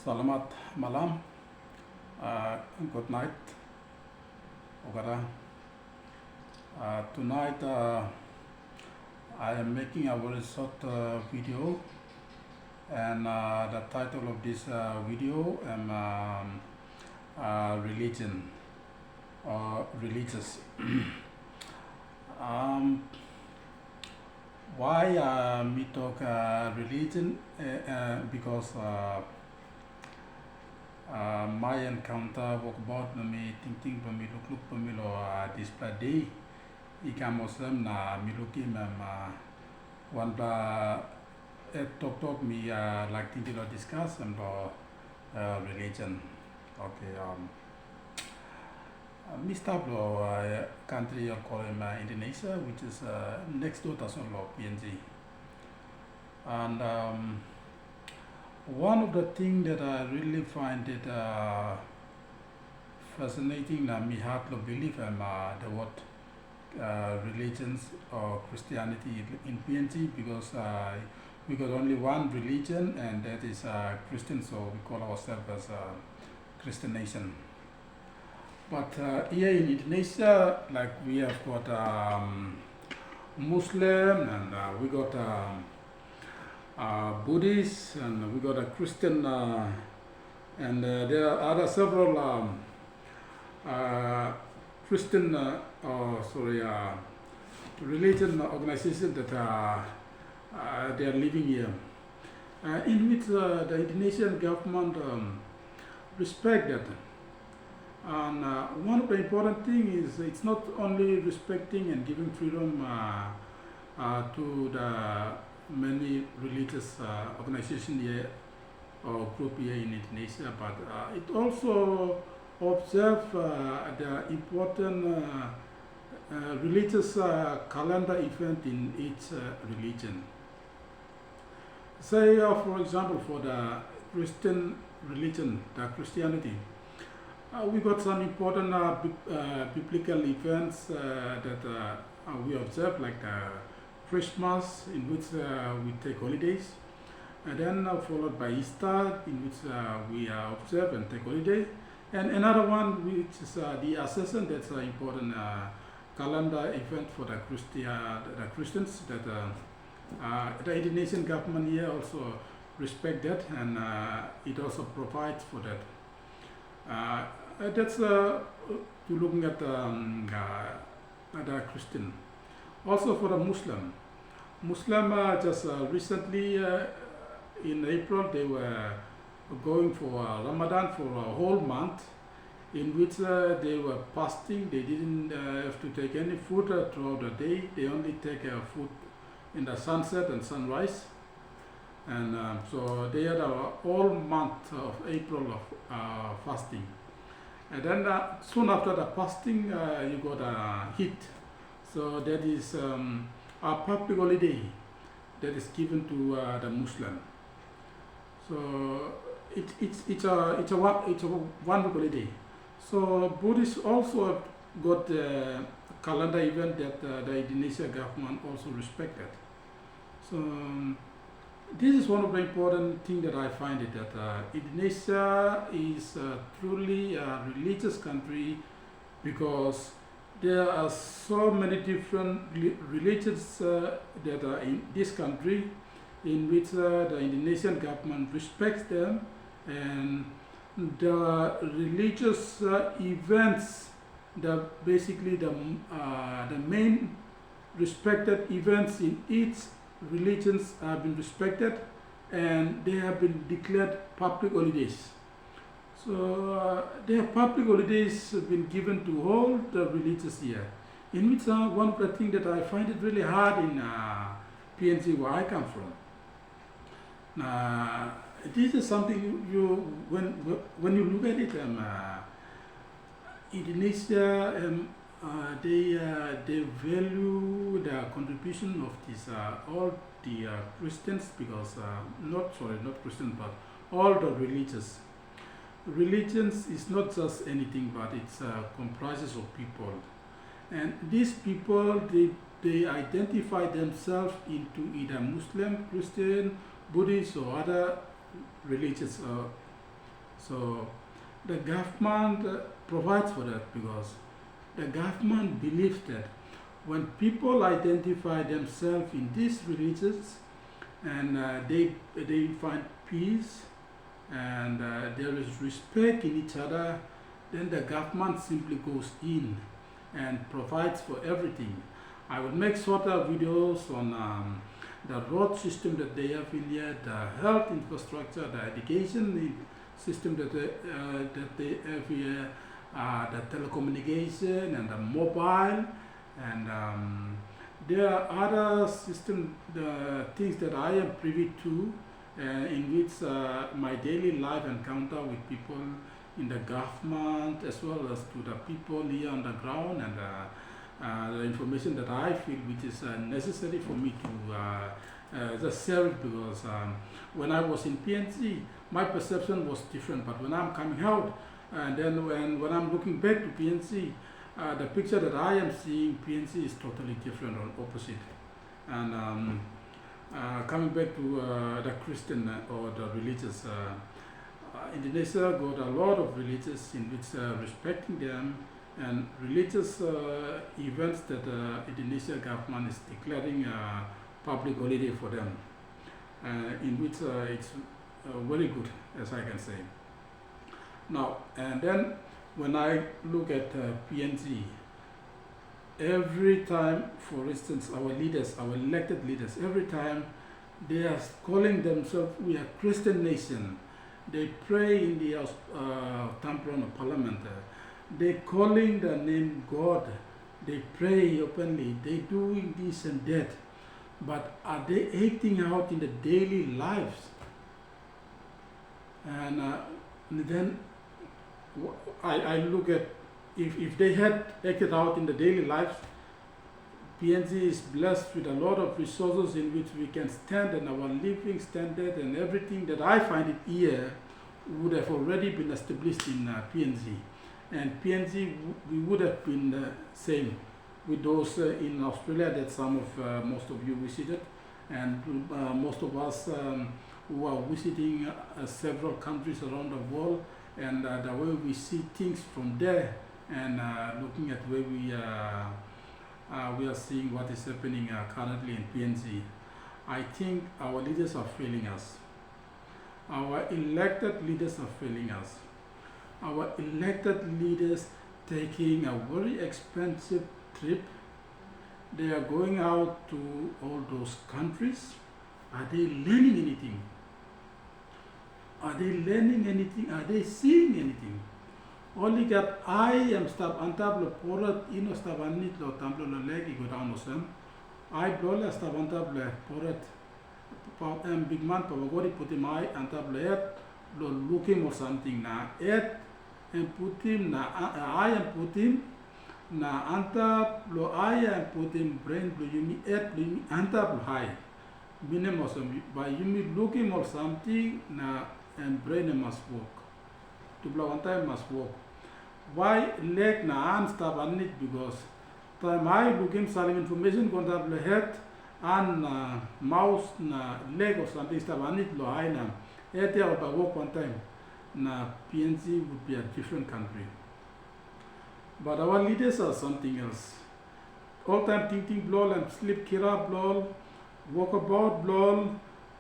Selamat malam, good night, Ogara. Tonight I am making a very short video, and the title of this video is religion or religious. Why me talk religion? Because my encounter walk about me thinking me look me lo display day ika Muslim na mi looki one talk me like thinking lo discuss and religion. Okay, me start lo country called Indonesia, which is next door to PNG, and one of the things that I really find it fascinating that me hard to believe the word religions or Christianity in PNG, because we got only one religion, and that is Christian, so we call ourselves as a Christian nation. But here in Indonesia, like we have got Muslim, and we got Buddhist, and we got a Christian, and there are other several Christian, religion organizations that they are living here, in which the Indonesian government respect that. And one of the important things is it's not only respecting and giving freedom to the many religious organizations here or group here in Indonesia, but it also observes the important religious calendar event in each religion. Say, for example, for the Christian religion, the Christianity, we got some important biblical events that we observe, like Christmas, in which we take holidays, and then followed by Easter, in which we observe and take holiday, and another one which is the Ascension. That's an important calendar event for the Christians that the Indonesian government here also respect that, and it also provides for that. That's to looking at the Christian. Also for the Muslim just recently in April, they were going for Ramadan for a whole month, in which they were fasting. They didn't have to take any food throughout the day. They only take food in the sunset and sunrise, and so they had a whole month of April of fasting. And then soon after the fasting, you got a heat. So that is a public holiday that is given to the Muslim. So it's a one week holiday. So Buddhists also got a calendar event that the Indonesian government also respected. So this is one of the important things that I find it, that Indonesia is truly a religious country, because there are so many different religions that are in this country, in which the Indonesian government respects them, and the religious events, basically the main respected events in each religions have been respected, and they have been declared public holidays. So their public holidays have been given to all the religious here, in which one of the things that I find it really hard in PNG, where I come from. This is something when you look at it, Indonesia, they value the contribution of these all the Christians, because not Christian, but all the religious. Religions is not just anything, but it's comprises of people, and these people, they identify themselves into either Muslim, Christian, Buddhist, or other religious So the government provides for that because the government believes that when people identify themselves in these religions and they find peace and there is respect in each other, then the government simply goes in and provides for everything. I will make shorter videos on the road system that they have in here, the health infrastructure, the education system that they have here, the telecommunication and the mobile, and there are other system, the things that I am privy to, in which my daily life encounter with people in the government as well as to the people here on the ground, and the information that I feel which is necessary for me to just share it, because when I was in PNG, my perception was different, but when I'm coming out and then when I'm looking back to PNG, the picture that I am seeing PNG is totally different or opposite. And coming back to the Christian or the religious, Indonesia got a lot of religions in which respecting them, and religious events that Indonesia government is declaring public holiday for them, in which it's very good, as I can say. Now, and then when I look at PNG, every time, for instance, our leaders, our elected leaders, every time they are calling themselves, we are Christian nation. They pray in the temple of parliament. They calling the name God. They pray openly. They doing this and that. But are they acting out in the daily lives? And then I look at, if they had acted out in the daily lives, PNG is blessed with a lot of resources in which we can stand, and our living standard and everything that I find it here would have already been established in PNG. And PNG, we would have been the same with those in Australia that most of you visited, and most of us who are visiting several countries around the world, and the way we see things from there, and looking at where we are seeing what is happening currently in PNG. I think our leaders are failing us. Our elected leaders are failing us. Our elected leaders taking a very expensive trip. They are going out to all those countries. Are they learning anything? Are they learning anything? Are they seeing anything? Only that I am stab antable porat ino stab anit lo tamblo lo legi go down osem. I blola stab antable porat big man pavagori putim I antable et lo looking or something na et and putim na I am putim na anta lo I am putim brain lo yumi et lo yumi antable high. Minimum by yumi looking or something na and brain must work. To blow one time must work. Why leg na arm stab on it? Because time I looking some information going to have the head and mouse na leg or something stab on it lo I na. Ete or by work one time na PNG would be a different country. But our leaders are something else. All time thinking blow and sleep kira blow, walk about blow,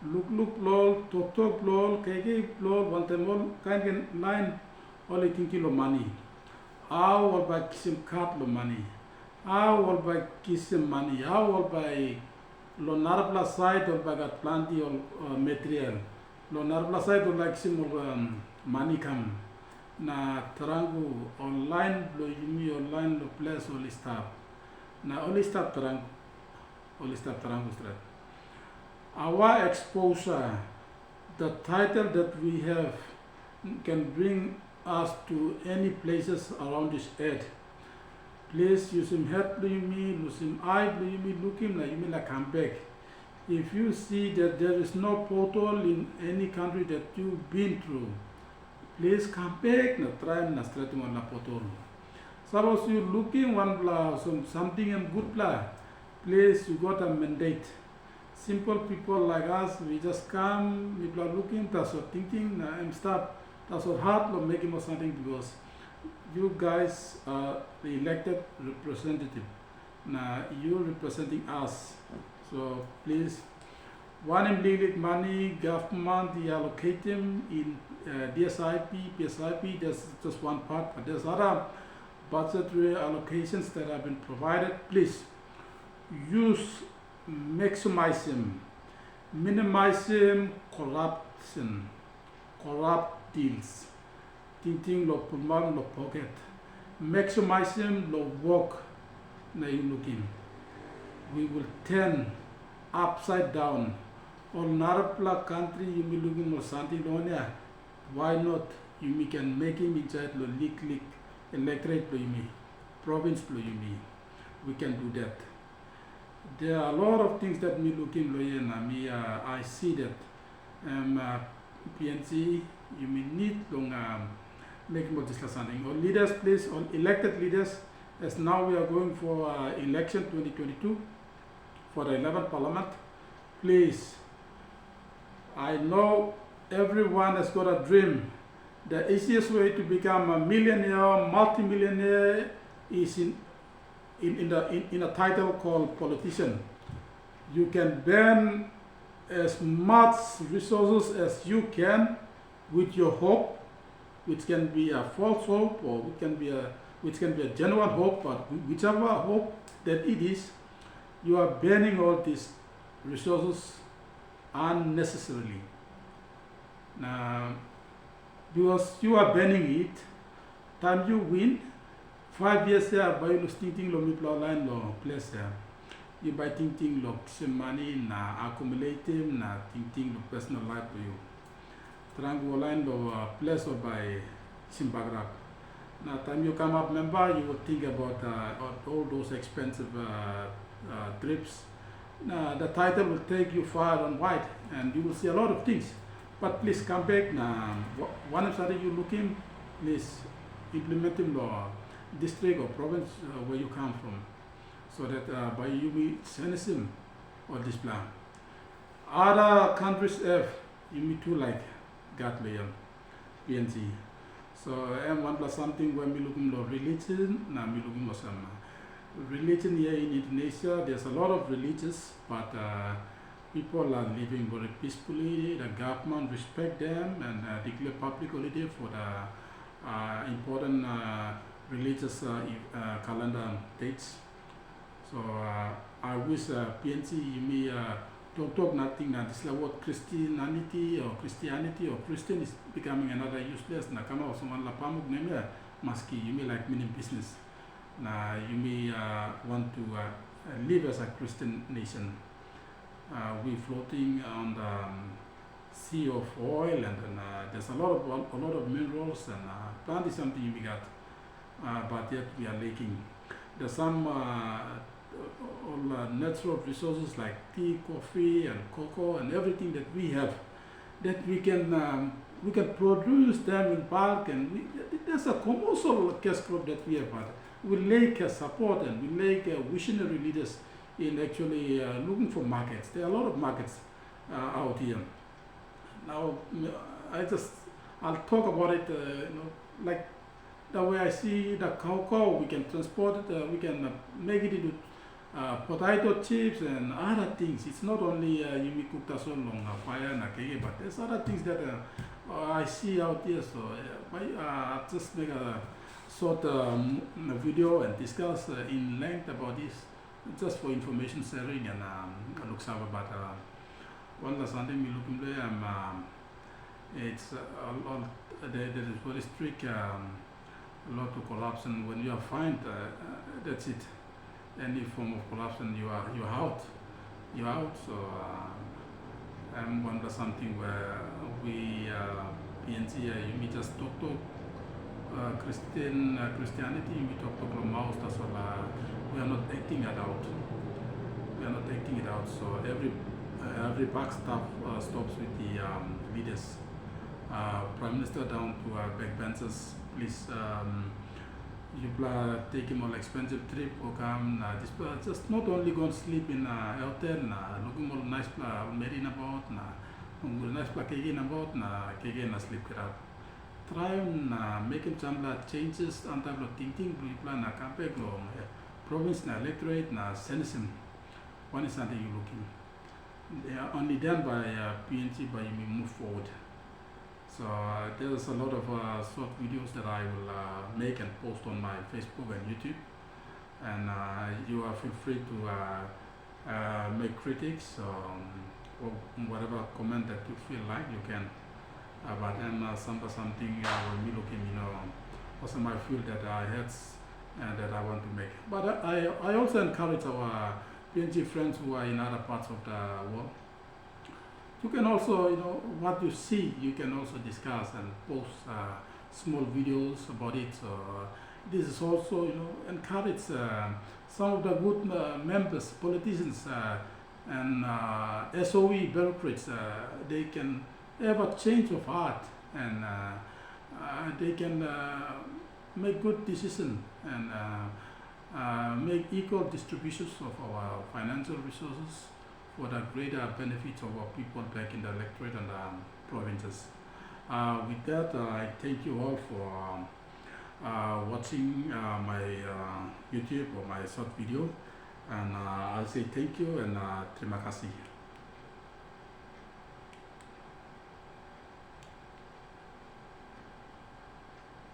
look blow, talk blow, keke blow, one time all kind of line only thinking of money. How all by kissing cut lo money. How all by kissing money. How all by lo narabla side or by got plenty or material. Lo narabla side or like sim money come. Na tarangu online lo yumi online lo place only stop. Na only stop tarangu. Only stop tarangu straight. Our exposure, the title that we have can bring us to any places around this earth. Please use him head blue me, use him eye blue me, look him like you mean like come back. If you see that there is no portal in any country that you've been through, please come back na try na straight on la portal. Suppose you looking one blah something and good blah, please you got a mandate. Simple people like us, we just come, we are looking, that's what thinking, and start That's what hard lo making or something because you guys are the elected representative. Now you're representing us. So please, one in legal money, government, they allocate them in DSIP, PSIP, that's just one part, but there's other budgetary allocations that have been provided. Please use, maximize them, minimize them, corruption, corrupt deals, thinking lo pulman lo pocket, maximize them lo work na you looking. We will turn upside down. On Narapla country, you will looking more something lonia. Why not? You can make him inside lo leak electorate lo you province lo you we can do that. There are a lot of things that me looking lo me I see that PNG you may need long make more discussion. All leaders, please, all elected leaders, as now we are going for election 2022 for the 11th Parliament. Please, I know everyone has got a dream. The easiest way to become a millionaire, multi-millionaire is in a title called politician. You can burn as much resources as you can with your hope, which can be a false hope or which can be a genuine hope, but whichever hope that it is, you are burning all these resources unnecessarily. Now, because you are burning it, time you win, 5 years there, by you thinking lo mipla line lo place there. You by thinking lo some money na accumulating na thinking lo personal life to you. Trango line lo place or by Simbagrap. Now time you come up member, you will think about all those expensive trips. Now the title will take you far and wide and you will see a lot of things. But please come back now. One of you looking, please implement in law, district or province where you come from, so that by you may send him or this plan. Other countries have you may too like Gatlian, PNG. So I'm one plus something when we looking at religion, now we looking at some religion here in Indonesia. There's a lot of religions, but people are living very peacefully. The government respect them and declare public holiday for the important religious calendar dates. So I wish PNC you may talk nothing that this word Christianity or Christian is becoming another useless. Na kama someone la pamuk name maski you may like meaning business. Na you may want to live as a Christian nation. We floating on the sea of oil and there's a lot of minerals and plant is something we got, but yet we are lacking. There's some all natural resources like tea, coffee, and cocoa, and everything that we have, that we can produce them in bulk, and there's a commercial cash crop that we have. But we lack support and we lack visionary leaders in actually looking for markets. There are a lot of markets out here. Now, I'll talk about it, like the way I see the cocoa, we can transport it, we can make it into potato chips and other things. It's not only you cook the long fire and but there's other things that I see out here. So I'll just make a short video and discuss in length about this, just for information sharing and look over. But one last something we look into it's there is very strict a lot of corruption. When you are fined, that's it. Any form of corruption, you're out. You're out. So I'm wonder something where we PNG you just talk Christianity, we talk mouse. That's all. We are not acting it out. We are not acting it out. So every back staff stops with the leaders. Prime Minister down to backbenchers, please. You taking all expensive trip or come just not only go and sleep in a hotel looking all nice marina boat nice kege na boat kege na sleep it up. try and making some changes on type of thinking we plan a campaign province na electorate na citizen one is something you looking they are only done by PNG by we move forward. So there's a lot of short videos that I will make and post on my Facebook and YouTube, and you are feel free to make critics or whatever comment that you feel like you can. But then something when we looking, also I feel that I had that I want to make. But I also encourage our PNG friends who are in other parts of the world. You can also, what you see, you can also discuss and post small videos about it. So this is also, encourage some of the good members, politicians, and SOE bureaucrats. They can have a change of heart, and they can make good decisions and make equal distributions of our financial resources for the greater benefits of our people back in the electorate and provinces. With that, I thank you all for watching my YouTube or my short video, and I'll say thank you and terima kasih.